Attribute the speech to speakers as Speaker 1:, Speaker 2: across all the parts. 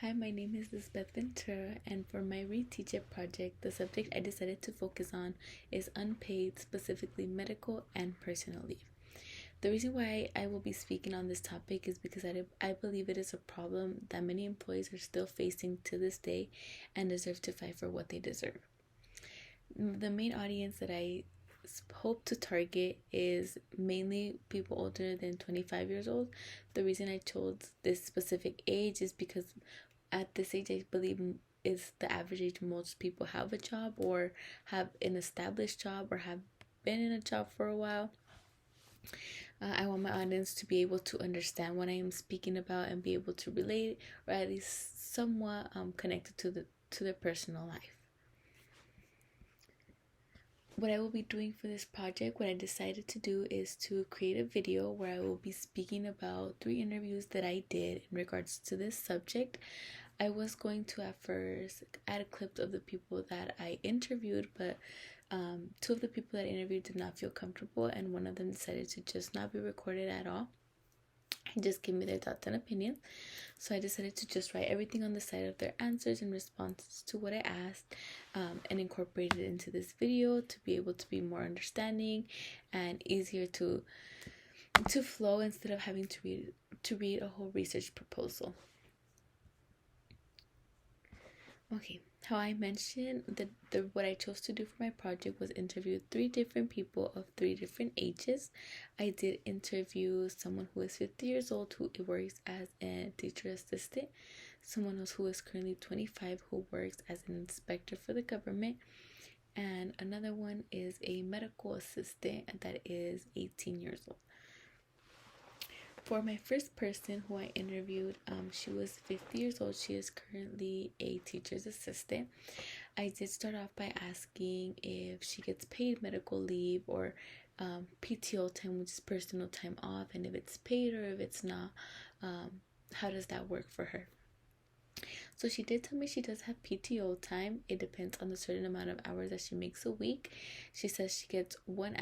Speaker 1: Hi, my name is Lisbeth Ventura, and for my Reteach It project, the subject I decided to focus on is unpaid, specifically medical and personal leave. The reason why I will be speaking on this topic is because I believe it is a problem that many employees are still facing to this day and deserve to fight for what they deserve. The main audience that I hope to target is mainly people older than 25 years old. The reason I chose this specific age is because at this age, I believe is the average age most people have a job or have an established job or have been in a job for a while. I want my audience to be able to understand what I am speaking about and be able to relate, or at least somewhat connected to their personal life. What I will be doing for this project, what I decided to do is to create a video where I will be speaking about 3 interviews that I did in regards to this subject. I was going to at first add a clip of the people that I interviewed, but 2 of the people that I interviewed did not feel comfortable, and one of them decided to just not be recorded at all and just give me their thoughts and opinions. So I decided to just write everything on the side of their answers and responses to what I asked, and incorporate it into this video to be able to be more understanding and easier to flow instead of having to read a whole research proposal. Okay, how I mentioned what I chose to do for my project was interview 3 different people of 3 different ages. I did interview someone who is 50 years old who works as a teacher assistant, someone else who is currently 25 who works as an inspector for the government, and another one is a medical assistant that is 18 years old. For my first person who I interviewed, she was 50 years old. She is currently a teacher's assistant. I did start off by asking if she gets paid medical leave or PTO time, which is personal time off, and if it's paid or if it's not, how does that work for her? So she did tell me she does have PTO time. It depends on the certain amount of hours that she makes a week. She says she gets 1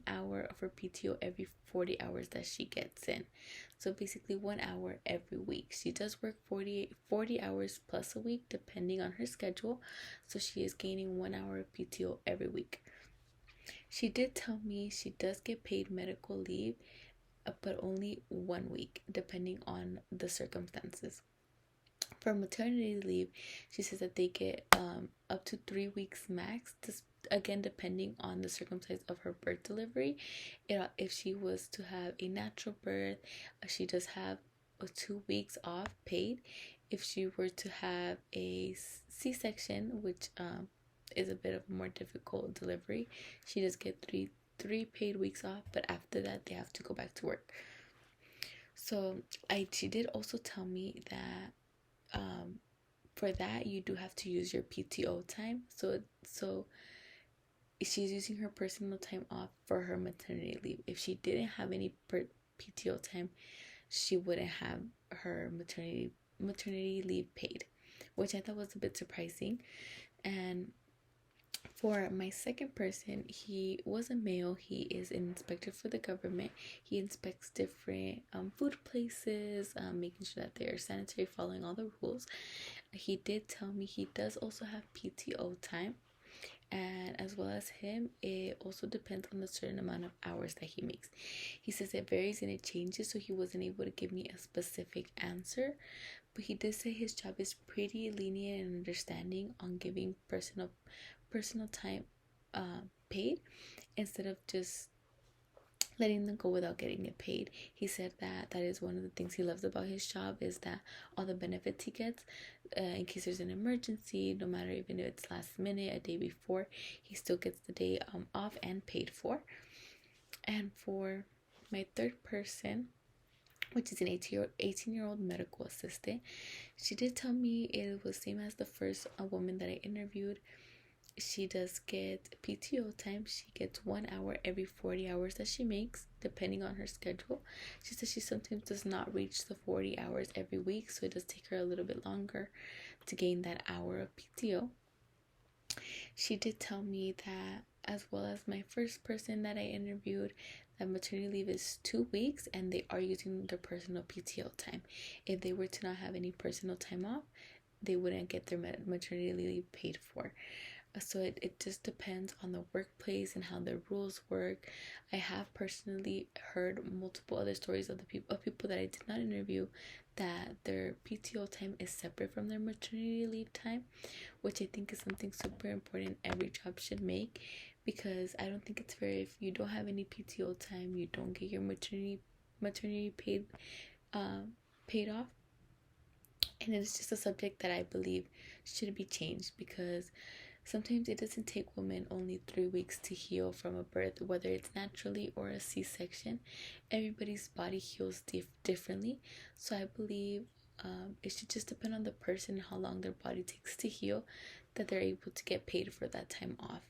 Speaker 1: hour of her PTO every 40 hours that she gets in. So basically 1 hour every week. She does work 40 hours plus a week depending on her schedule. So she is gaining 1 hour of PTO every week. She did tell me she does get paid medical leave, but only 1 week depending on the circumstances. For maternity leave, she says that they get up to 3 weeks max, again depending on the circumstance of her birth delivery. If she was to have a natural birth, she does have 2 weeks off paid. If she were to have a C-section, which is a bit of a more difficult delivery, she does get three paid weeks off, but after that they have to go back to work. So she did also tell me that for that you do have to use your PTO time. So she's using her personal time off for her maternity leave. If she didn't have any PTO time, she wouldn't have her maternity leave paid, which I thought was a bit surprising. And for my second person, he was a male. He is an inspector for the government. He inspects different food places, making sure that they are sanitary, following all the rules. He did tell me he does also have PTO time, and as well as him, it also depends on the certain amount of hours that he makes. He says it varies and it changes, so he wasn't able to give me a specific answer, but he did say his job is pretty lenient and understanding on giving personal time paid instead of just letting them go without getting it paid. He said that is one of the things he loves about his job, is that all the benefits he gets, in case there's an emergency, no matter even if it's last minute, a day before, he still gets the day off and paid for. And for my third person, which is an 18-year-old medical assistant, she did tell me it was same as the first woman that I interviewed. She does get PTO time. She gets 1 hour every 40 hours that she makes, depending on her schedule. She says she sometimes does not reach the 40 hours every week, so it does take her a little bit longer to gain that hour of PTO. She did tell me that, as well as my first person that I interviewed, that maternity leave is 2 weeks and they are using their personal PTO time. If they were to not have any personal time off, they wouldn't get their maternity leave paid for. So it just depends on the workplace and how the rules work. I have personally heard multiple other stories of people that I did not interview that their PTO time is separate from their maternity leave time, which I think is something super important every job should make, because I don't think it's fair if you don't have any PTO time, you don't get your maternity paid off. And it's just a subject that I believe should be changed, because sometimes it doesn't take women only 3 weeks to heal from a birth, whether it's naturally or a C-section. Everybody's body heals differently. So I believe it should just depend on the person, how long their body takes to heal, that they're able to get paid for that time off.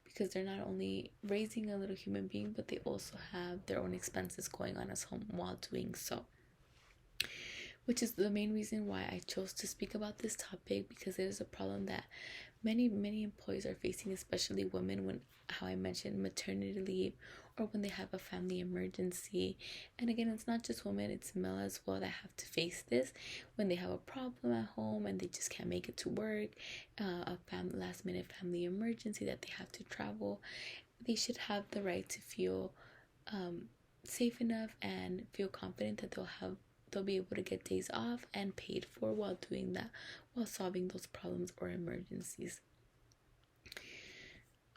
Speaker 1: Because they're not only raising a little human being, but they also have their own expenses going on at home while doing so. Which is the main reason why I chose to speak about this topic, because it is a problem that many employees are facing, especially women, when, how I mentioned, maternity leave, or when they have a family emergency. And again, it's not just women, it's men as well that have to face this when they have a problem at home and they just can't make it to work, a last minute family emergency that they have to travel. They should have the right to feel safe enough and feel confident that they'll be able to get days off and paid for while doing that, while solving those problems or emergencies.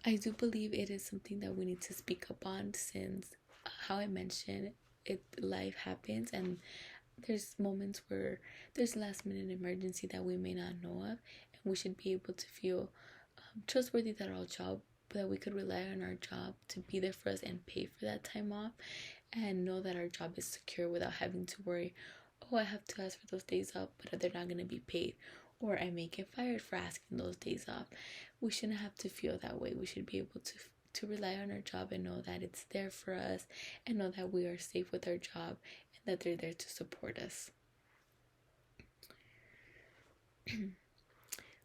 Speaker 1: I do believe it is something that we need to speak up on, since how I mentioned, life happens and there's moments where there's a last minute emergency that we may not know of, and we should be able to feel trustworthy that our job, that we could rely on our job to be there for us and pay for that time off, and know that our job is secure without having to worry, oh, I have to ask for those days off, but they're not going to be paid, or I may get fired for asking those days off. We shouldn't have to feel that way. We should be able to rely on our job and know that it's there for us, and know that we are safe with our job and that they're there to support us.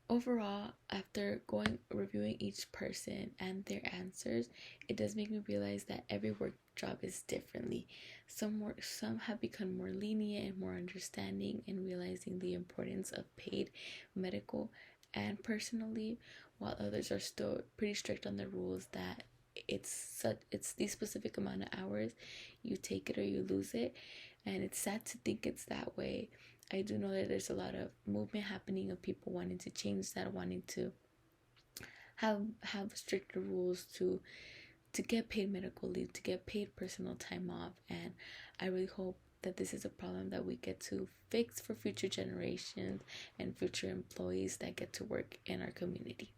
Speaker 1: Overall, after reviewing each person and their answers, it does make me realize that every work job is differently. Some have become more lenient and more understanding in realizing the importance of paid medical and personal leave, while others are still pretty strict on the rules that it's the specific amount of hours, you take it or you lose it. And it's sad to think it's that way. I do know that there's a lot of movement happening of people wanting to change that, wanting to have stricter rules to get paid medical leave, to get paid personal time off. And I really hope that this is a problem that we get to fix for future generations and future employees that get to work in our community.